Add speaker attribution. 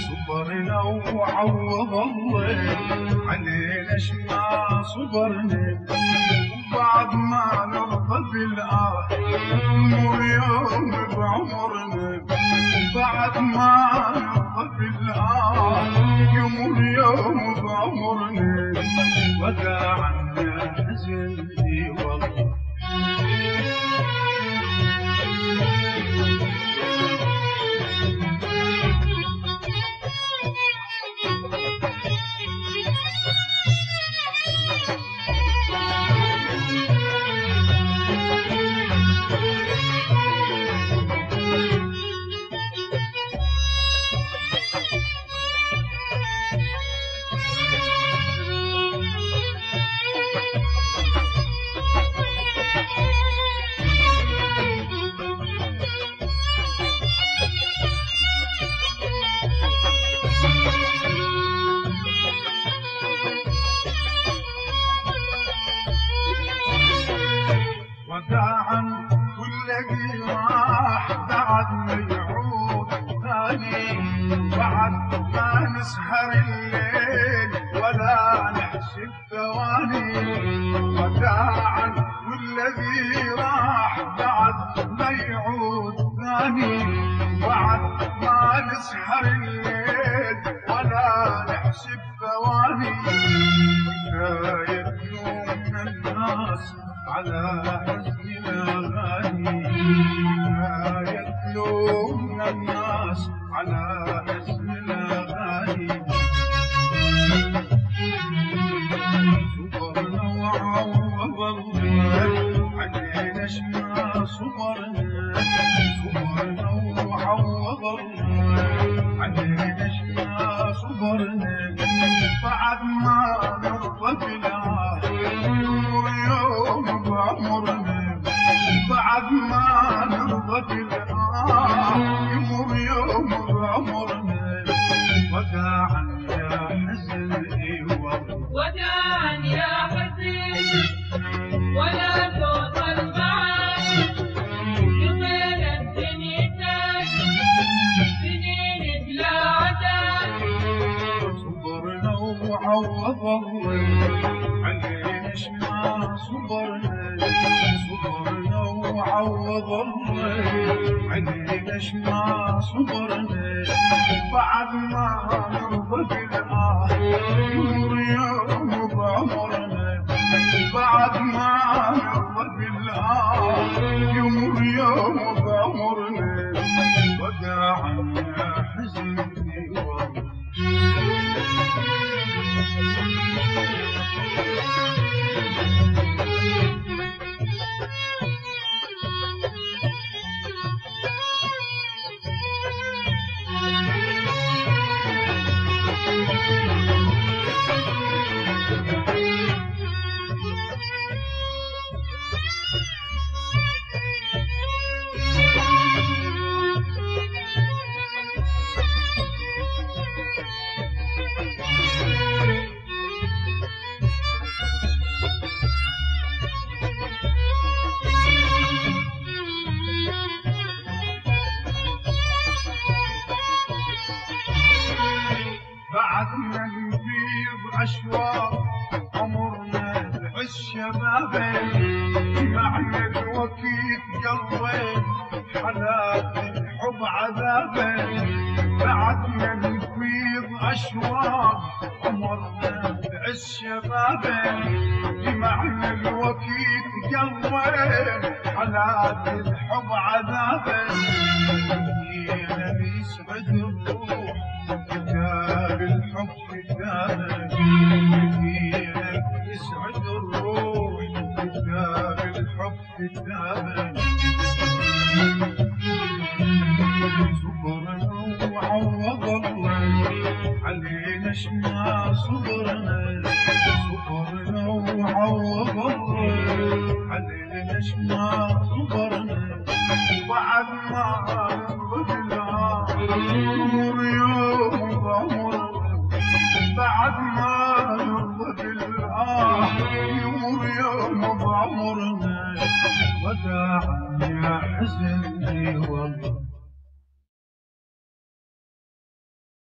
Speaker 1: صبرنا وعوض الله علينا شما صبرنا وبعد ما نرضى بالآه نمر يوم بعمرنا بعد ما نرضى بالآه يمر يوم بعمرنا وداعا يا حزن اي والله وداعا والذي راح بعد ما يعود ثاني بعد ما نسهر الليل ولا نحسب ثواني وداعا والذي راح بعد ما يعود ثاني بعد ما نسهر الليل ولا نحسب ثواني حكاية يوم الناس على حزننا غالي يتلومنا الناس على حزننا غالي صبرنا وعوض الله علينا شما صبرنا صبرنا وعوض الله علينا شما صبرنا بعد ما نرضى بالله يوم بعمرنا بعد ما نرضى بالآه يمر يوم بعمرنا وداعا يا حزن اي والله
Speaker 2: وداعا يا حزن ولا توصل معك يطيل الدنيتك سنين بلا عدد
Speaker 1: صبرنا وعوض الله علينا شما صبرنا صبرنا وعوض الله علينا شما صبرنا بعد ما نرضى بالآه يمر يوم بعمرنا بعد ما نرضى بالآه يمر يوم بعمرنا وداعا يا حزني والله أشواق عمرنا بعز شبابين معنى الوكيد قلبين حالات الحب عذابين بعدنا نفيض أشواق عمرنا بعز شبابين بمعنى الوكيد قلبين حالات الحب عذابين جينا نسعد الروح كتاب الحب كتابنا جينا نسعد الروح كتاب الحب كتابنا صبرنا وعوض الله علينا شما صبرنا صبرنا وعوض الله علينا شما صبرنا بعد ما نرضلها نمر يوم بعمرنا بعد ما نرضلها يمر يوم بعمرنا وداعا يا حزني والله